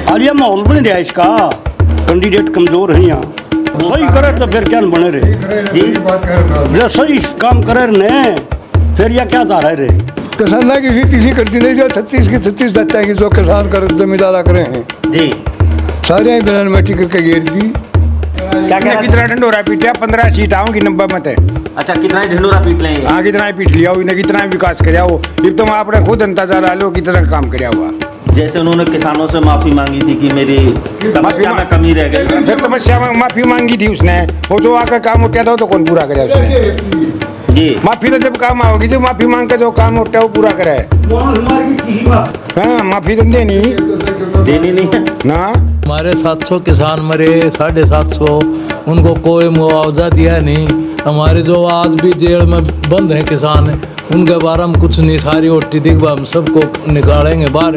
और ये माहौल बन रहा है इसका, कैंडिडेट कमजोर है यहाँ। सही करे तो फिर क्या बने रहे जी, जो सही काम करे ने फिर यह क्या जा रहा है रे। किसान की खेती करती नहीं, जो 36 की 36 देता है कि जो किसान कर जमींदारा करे हैं जी, सारे ही बिना मिट्टी करके घेर दी। क्या कितना ढंडोरा पीटा 15 सीट आओ कि 90 मत है। अच्छा, कितना ही ढिंडोरा पीट लेंगे? हाँ, कितना ही पीट लिया हो, इन्हें कितना ही विकास कराया हो, ये तुम आपने खुद अंदाजा ला लो कितना काम कराया हुआ। जैसे उन्होंने किसानों से माफी मांगी थी कि मेरी समस्या में कमी रह गई, फिर समस्या में माफी मांगी थी उसने, वो जो आकर काम उठा था तो कौन पूरा कराया उसने। जी, माफी तो जब काम आओगी, जो माफी मांग कर जो काम उठा वो पूरा कराए। हाँ, माफी तो देनी नहीं है ना। हमारे 700 किसान मरे, 750, उनको कोई मुआवजा दिया नहीं। हमारे जो आज भी जेल में बंद हैं किसान, उनके बारे में कुछ नहीं, सारी ओटी दिख हम सबको निकालेंगे बाहर।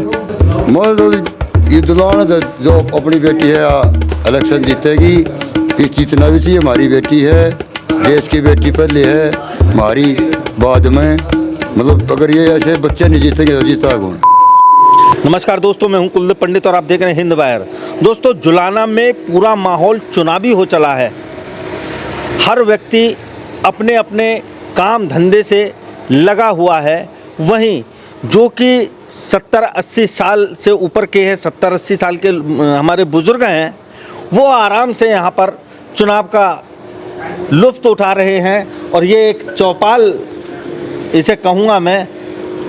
ये दुल्हन जो अपनी बेटी है इलेक्शन जीतेगी, इस जीतना भी चाहिए, हमारी बेटी है, देश की बेटी पहले है, हमारी बाद में, मतलब अगर ये ऐसे बच्चे नहीं जीतेंगे तो जीता कौन। नमस्कार दोस्तों, मैं हूं कुलदीप पंडित और आप देख रहे हैं हिंद वायर। दोस्तों, जुलाना में पूरा माहौल चुनावी हो चला है। हर व्यक्ति अपने अपने काम धंधे से लगा हुआ है। वहीं जो कि 70-80 साल से ऊपर के हैं, 70-80 साल के हमारे बुज़ुर्ग हैं, वो आराम से यहाँ पर चुनाव का लुत्फ़ उठा रहे हैं। और ये एक चौपाल इसे कहूँगा मैं,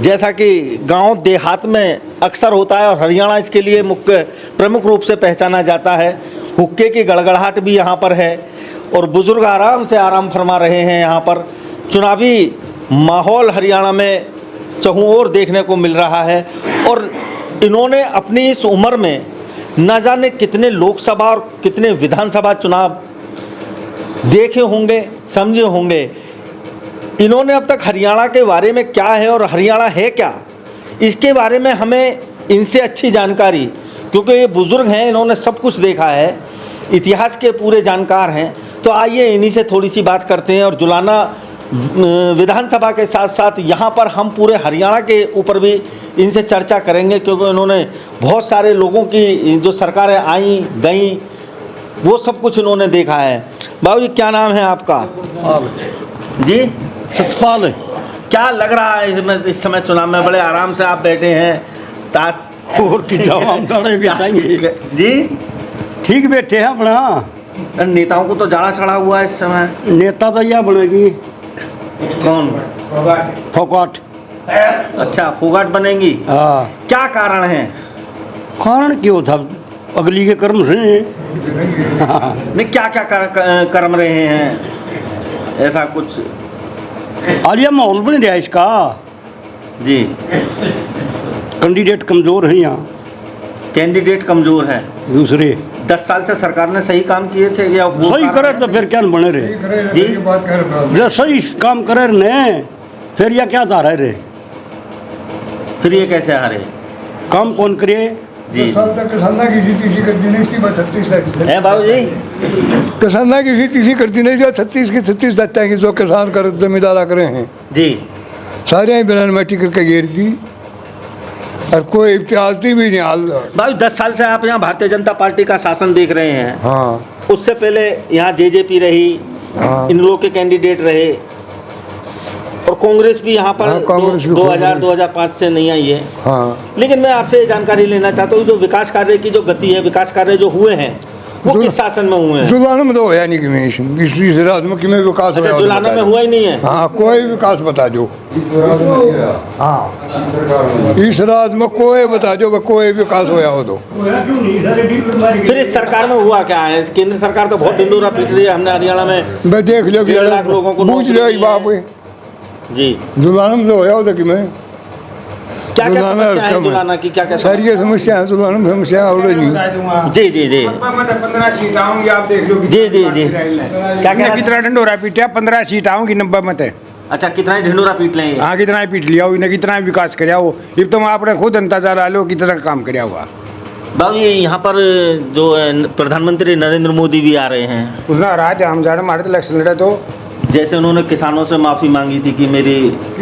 जैसा कि गांव देहात में अक्सर होता है, और हरियाणा इसके लिए प्रमुख रूप से पहचाना जाता है। हुक्के की गड़गड़ाहट भी यहाँ पर है और बुज़ुर्ग आराम से आराम फरमा रहे हैं। यहाँ पर चुनावी माहौल हरियाणा में चहुँ ओर देखने को मिल रहा है। और इन्होंने अपनी इस उम्र में न जाने कितने लोकसभा और कितने विधानसभा चुनाव देखे होंगे, समझे होंगे। इन्होंने अब तक हरियाणा के बारे में क्या है और हरियाणा है क्या, इसके बारे में हमें इनसे अच्छी जानकारी, क्योंकि ये बुज़ुर्ग हैं, इन्होंने सब कुछ देखा है, इतिहास के पूरे जानकार हैं। तो आइए इन्हीं से थोड़ी सी बात करते हैं। और जुलाना विधानसभा के साथ साथ यहाँ पर हम पूरे हरियाणा के ऊपर भी इनसे चर्चा करेंगे, क्योंकि इन्होंने बहुत सारे लोगों की जो सरकारें आई गई वो सब कुछ इन्होंने देखा है। बाबू जी, क्या नाम है आपका? जी, सतपाल है। क्या लग रहा है इस समय चुनाव में? बड़े आराम से आप बैठे हैं, ताश और की जवाब दाड़े बैठेंगे जी, ठीक बैठे हैं अपना। नेताओं को तो जाड़ा चढ़ा हुआ है इस समय। नेता तो यह बनेगी कौन? फोगाट। अच्छा, फोगाट बनेंगी। हाँ, क्या कारण है? कारण क्यों था, अगली के कर्म रहे। नहीं, क्या क्या कर्म रहे हैं ऐसा कुछ? और ये माहौल बन रहा है इसका जी, कैंडिडेट कमजोर है यहाँ। कैंडिडेट कमजोर है। दूसरे 10 साल से सरकार ने सही काम किए थे या वो सही करे तो फिर क्या बने रहे जी, जो सही काम करे ने फिर यह क्या जा रहा है रे। फिर ये कैसे हारे? काम कौन करे जी? साल तक किसान की खेती करती नहीं, इसकी बात 36 है बाबू जी। किसान की खेती करती नहीं, जो 36 की 36 देता है कि जो किसान कर जमींदारा करे हैं जी, सारे ही बिना मिट्टी करके घेर दी, और कोई इतिहास भी नहीं हाल। बाबू 10 साल से आप यहाँ भारतीय जनता पार्टी का शासन देख रहे हैं। हाँ, उससे पहले यहाँ जेजेपी रही, हाँ। इन लोगों के कैंडिडेट रहे, और कांग्रेस भी यहाँ पर हाँ, कांग्रेस भी 2000-2005 से नहीं आई है। हाँ। लेकिन मैं आपसे ये जानकारी लेना चाहता हूँ, जो विकास कार्य की जो गति है, विकास कार्य जो हुए हैं वो किस शासन में हुए हैं? जुलाना में तो होया नहीं कि इस राज में कि में विकास अच्छा, होया तो जुलाना बता में दो। हुआ ही नहीं है। हाँ, कोई विकास बता दो। हाँ, इस राज में कोई बता दो, कोई विकास होया हो तो। फिर इस सरकार में हुआ क्या है? केंद्र सरकार तो बहुत ढिंडोरा पीट रही है। हमने हरियाणा में मैं देख लियो 1.5 लाख लोगों को पूछ लियो नौकरी बाप दी है। जी, जुलाना में तो होया हो तो कि मैं क्या क्या समस्या है जुलाना की? क्या क्या सारी ये समस्या है जुलाना में, समस्या और नहीं। जी जी जी 15 सीट आऊंगी, आप देख लो जी जी जी, क्या क्या कितना ढंडोरा पीटा 15 सीट आओगी 90 मत है। अच्छा, कितना ही ढिंडोरा पीट लेंगे? हाँ, कितना ही पीट लिया हो, इन्हें कितना ही विकास कराया हो, ये तुम आपने खुद अंदाजा ला लो कितना काम कराया हुआ। बाबू जी, यहाँ पर जो प्रधानमंत्री नरेंद्र मोदी भी आ रहे हैं, उसने राज हम जाने हमारे तो इलेक्शन लड़े तो जैसे उन्होंने किसानों से माफ़ी मांगी थी कि मेरी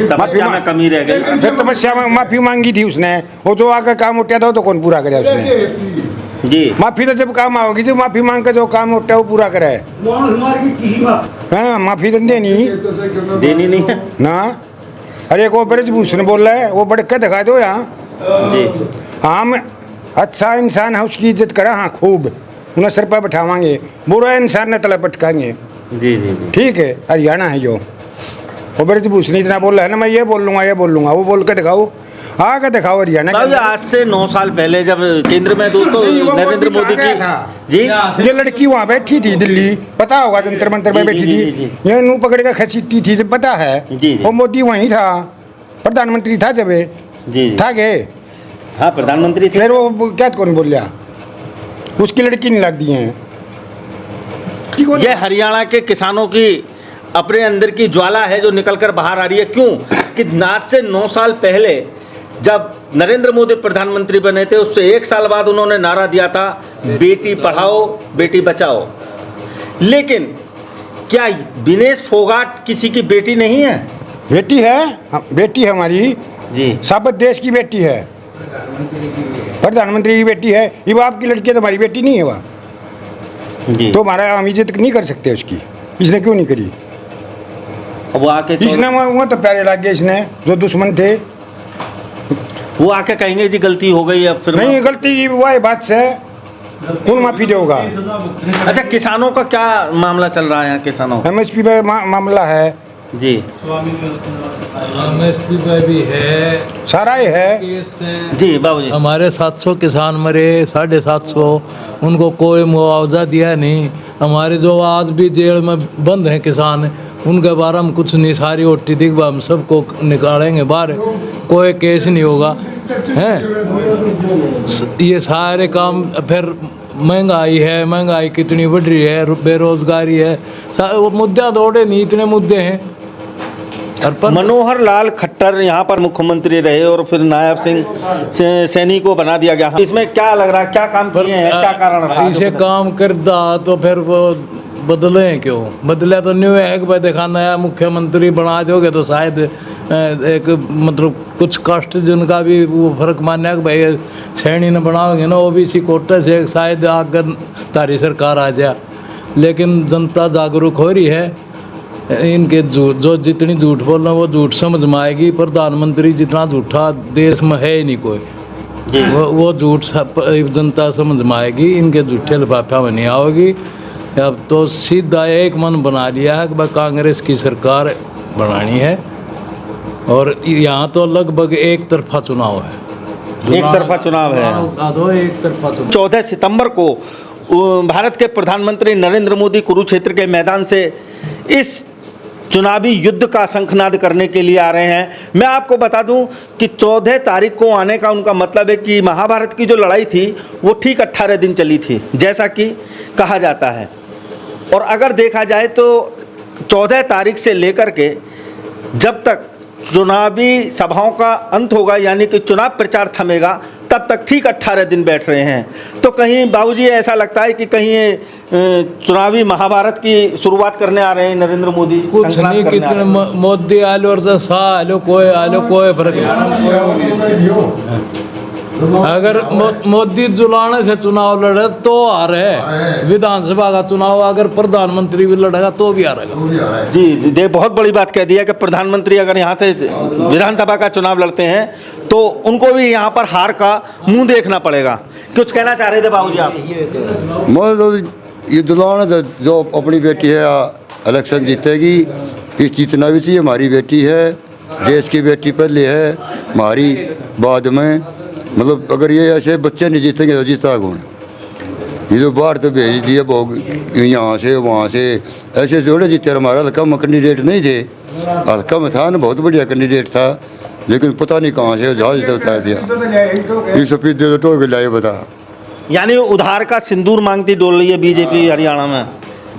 समस्या में कमी रह गई, फिर समस्या में माफी मांगी थी उसने, वो जो आकर काम उठा था तो कौन पूरा कराया उसने। जी माफी तो जब काम आओगी जो माफी मांग के जो काम होता है वो पूरा करे। हाँ माफी तो देनी देनी नहीं है ना। अरे को ब्रजभूषण बोल रहा है वो बढ़ के दिखा दो यहाँ। जी हम अच्छा इंसान है उसकी इज्जत करा हाँ खूब, उन्हें सर पर बैठावांगे, बुरा इंसान ने तले पटकाएंगे। जी जी जी ठीक है हरियाणा है जो वो ब्रजभूषण इतना बोल रहा है ना, मैं ये बोल लूँगा वो बोल के दिखाओ, आके दिखाओ हरियाणा बाबू जी, आज से 9 साल पहले जब केंद्र में दोस्तों नरेंद्र मोदी की जी ये लड़की वहाँ बैठी थी दिल्ली, पता होगा जंतर मंतर में जी, बैठी जी, जी, थी, जी। ये नू पकड़ के खसीटती थी जब पता है। जी, जी। वो मोदी वहीं था, प्रधानमंत्री था जब ये, जी था के हाँ प्रधानमंत्री थे। फिर वो क्या कौन बोल रहा, उसकी लड़की नहीं लग दी है। ये हरियाणा के किसानों की अपने अंदर की ज्वाला है जो निकल कर बाहर आ रही है। क्यों कि आज से 9 साल पहले जब नरेंद्र मोदी प्रधानमंत्री बने थे उससे 1 साल बाद उन्होंने नारा दिया था बेटी पढ़ाओ बेटी बचाओ। लेकिन क्या विनेश फोगाट किसी की बेटी नहीं है? बेटी है हाँ, बेटी है हमारी जी साबत देश की बेटी है, प्रधानमंत्री की बेटी है। ये बाप की लड़की है तो हमारी बेटी नहीं है वह, जी तो हमारा हम इज्जत नहीं कर सकते उसकी। इसने क्यों नहीं करी? अब वो आके इसने वो तो प्यारे लग गए इसने जो दुश्मन थे। वो आके कहेंगे जी गलती हो गई, अब फिर नहीं गलती की वह बात से कौन माफी देगा? अच्छा किसानों का क्या मामला चल रहा है यहाँ किसानों का? MSP पे मामला है जी MSP पे भी है, सारा ही है। केस हैं। जी बाबू जी हमारे 700 किसान मरे, 750, उनको कोई मुआवजा दिया नहीं। हमारे जो आज भी जेल में बंद हैं किसान, उनके बारे में कुछ नहीं, सारी ओटी दिखवा हम सबको निकालेंगे बाहर, कोई केस नहीं होगा हैं। ये सारे काम, फिर महंगाई कितनी बढ़ रही है, बेरोजगारी है, वो मुद्दा दौड़े नहीं, इतने मुद्दे हैं। मनोहर लाल खट्टर यहाँ पर मुख्यमंत्री रहे और फिर नायब सिंह सैनी को बना दिया गया। इसमें क्या लग रहा है, क्या काम किए हैं, क्या कारण रहा? इसे काम करता तो फिर वो बदले क्यों? बदले तो न्यू है कि भाई देखा नया मुख्यमंत्री बना दोगे तो शायद एक मतलब कुछ कास्ट जिनका भी वो फर्क मानने कि भाई सैनी ने बनाओगे ना OBC कोटे से, शायद आगे तारी सरकार आ जाए। लेकिन जनता जागरूक हो रही है, इनके झूठ जो जितनी झूठ बोल रहे हैं वो झूठ समझ में आएगी। प्रधानमंत्री जितना झूठा देश में है ही नहीं कोई, वो झूठ जनता समझ में आएगी, इनके झूठे लिफाफा में नहीं आओगी। अब तो सीधा एक मन बना लिया है कि भाई कांग्रेस की सरकार बनानी है, और यहाँ तो लगभग एक तरफा चुनाव है। एक तरफा चुनाव है। एक तरफा चुनाव। 14 सितंबर को भारत के प्रधानमंत्री नरेंद्र मोदी कुरुक्षेत्र के मैदान से इस चुनावी युद्ध का शंखनाद करने के लिए आ रहे हैं। मैं आपको बता दूं कि 14 तारीख को आने का उनका मतलब है कि महाभारत की जो लड़ाई थी वो ठीक 18 दिन चली थी, जैसा कि कहा जाता है। और अगर देखा जाए तो 14 तारीख से लेकर के जब तक चुनावी सभाओं का अंत होगा, यानी कि चुनाव प्रचार थमेगा, तब तक ठीक 18 दिन बैठ रहे हैं। तो कहीं बाबूजी ऐसा लगता है कि कहीं ये चुनावी महाभारत की शुरुआत करने आ रहे हैं नरेंद्र मोदी? कुछ नहीं, कितने मोदी आलो और आलो कोई फर्क नहीं। अगर मोदी जुलाने से चुनाव लड़े तो आ रहे, विधानसभा का चुनाव अगर प्रधानमंत्री भी लड़ेगा तो भी आ रहेगा। जी जी, बहुत बड़ी बात कह दी है कि प्रधानमंत्री अगर यहाँ से विधानसभा का चुनाव लड़ते हैं तो उनको भी यहाँ पर हार का मुंह देखना पड़ेगा। कुछ कहना चाह रहे थे बाबूजी आप? ये दुलान जो अपनी बेटी है इलेक्शन जीतेगी, इस जीतना भी चाहिए, हमारी बेटी है, देश की बेटी पहले है, हमारी बाद में। मतलब अगर ये ऐसे बच्चे नहीं जीतेंगे तो जीता कौन? ये जो बाहर तो भेज दिए यहाँ से वहाँ से, ऐसे जोड़े जीते। हमारा हल्का में कैंडिडेट नहीं थे, हल्का में था ना, बहुत बढ़िया कैंडिडेट था, लेकिन पता नहीं कहाँ से जहाज से उतार दिया। ये सफेद दे तो के लाए बता। यानी उधार का सिंदूर मांगती डोल रही है बीजेपी हरियाणा में।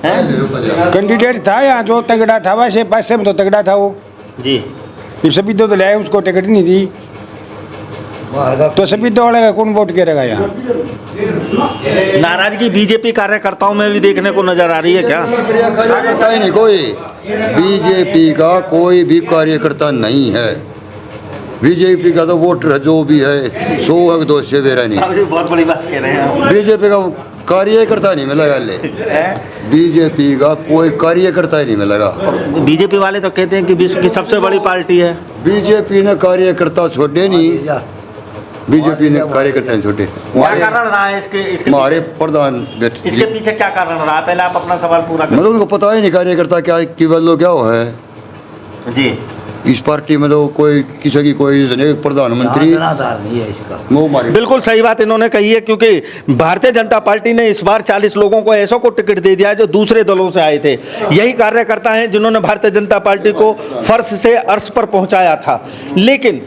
कैंडिडेट था यहाँ जो तगड़ा था, वैसे पैसे में तो तगड़ा था वो जी। ये सभी तो लाए, उसको टिकट नहीं दी तो सभी दौड़ेगा, कौन वोट करेगा यहाँ? नाराजगी बीजेपी कार्यकर्ताओं में भी देखने को नजर आ रही है क्या? कार्यकर्ता ही नहीं कोई, बीजेपी का कोई भी कार्यकर्ता नहीं है। बीजेपी का तो वोटर जो भी है 100 है 200 बेरा नहीं। बाबूजी बहुत बड़ी बात कह रहे हैं आप। बीजेपी का कार्यकर्ता नहीं मिलेगा ले, बीजेपी का कोई कार्यकर्ता ही नहीं मिलेगा। बीजेपी वाले तो कहते हैं कि विश्व की सबसे बड़ी पार्टी है। बीजेपी ने कार्यकर्ता छोड़े नहीं, बीजेपी ने कार्यकर्ता नहीं छोड़े। क्या कारण रहा है इसके हमारे प्रधान इसके पीछे क्या कारण रहा? पहले आप अपना सवाल पूरा करें। मतलब उनको पता ही नहीं कार्यकर्ता क्या की वैल्यू क्या हो है जी। इस पार्टी में। तो कोई किसी की कोई प्रधानमंत्री मुँह मारी। बिल्कुल सही बात इन्होंने कही है, क्योंकि भारतीय जनता पार्टी ने इस बार 40 लोगों को ऐसों को टिकट दे दिया जो दूसरे दलों से आए थे। यही कार्यकर्ता हैं जिन्होंने भारतीय जनता पार्टी को फर्श से अर्श पर पहुंचाया था, लेकिन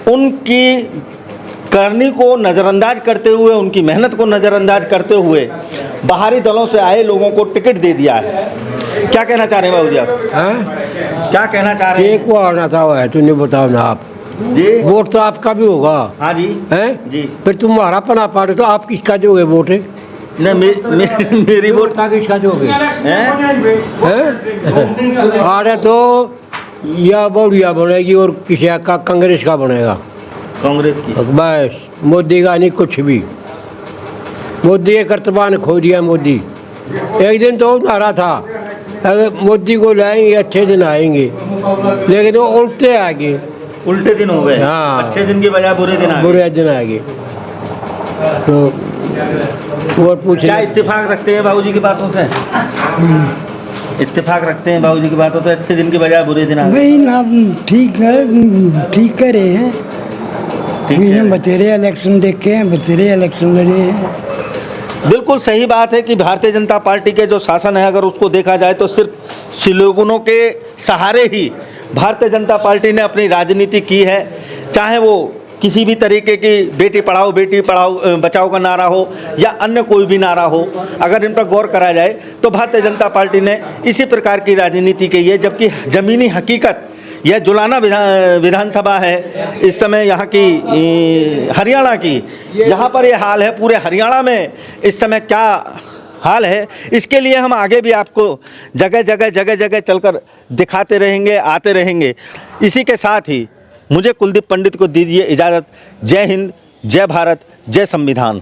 उनकी करनी को नज़रअंदाज करते हुए, उनकी मेहनत को नज़रअंदाज करते हुए बाहरी दलों से आए लोगों को टिकट दे दिया है। क्या कहना चाह रहे हैं बाबूजी आप? क्या कहना चाह रहे हैं? एक को आना था वो है, तूने बताओ ना आप जी। वोट तो आपका भी होगा। हाँ जी। हैं जी। फिर तुम हमारा पना पाटे तो आप किसका दोगे वोट? नहीं, मेरी वोट था किसका दोगे? हैं? अरे तो या बढ़िया बनेगी और किसी का कांग्रेस का बनेगा। कांग्रेस की। बस मोदी का नहीं कुछ भी। मोदी के कर्तव्य खो दिया। मोदी एक दिन तो नारा था अगर मोदी को लाएंगे अच्छे दिन आएंगे, लेकिन वो उल्टे आ गए। उल्टे दिन हो गए। हाँ। अच्छे दिन की बजाय बुरे दिन आ गए। बुरे दिन आ गए। तो वो पूछ क्या इत्तेफाक रखते हैं बाबूजी की बातों से? इत्तेफाक रखते हैं बाबूजी की बातों से, अच्छे दिन की बजाय बुरे दिन आ गए। भाई ना ठीक है, ठीक कर रहे हैं। ठीक है। बतेरे इलेक्शन देखे हैं, बतेरे इलेक्शन लड़े हैं। बिल्कुल सही बात है कि भारतीय जनता पार्टी के जो शासन है, अगर उसको देखा जाए तो सिर्फ स्लोगनों के सहारे ही भारतीय जनता पार्टी ने अपनी राजनीति की है। चाहे वो किसी भी तरीके की बेटी पढ़ाओ बचाओ का नारा हो या अन्य कोई भी नारा हो, अगर इन पर गौर करा जाए तो भारतीय जनता पार्टी ने इसी प्रकार की राजनीति की है। जबकि ज़मीनी हकीकत यह जुलाना विधानसभा है इस समय यहाँ की, हरियाणा की, यहाँ पर यह हाल है। पूरे हरियाणा में इस समय क्या हाल है, इसके लिए हम आगे भी आपको जगह जगह चलकर दिखाते रहेंगे, आते रहेंगे। इसी के साथ ही मुझे कुलदीप पंडित को दीजिए इजाज़त। जय हिंद, जय भारत, जय संविधान।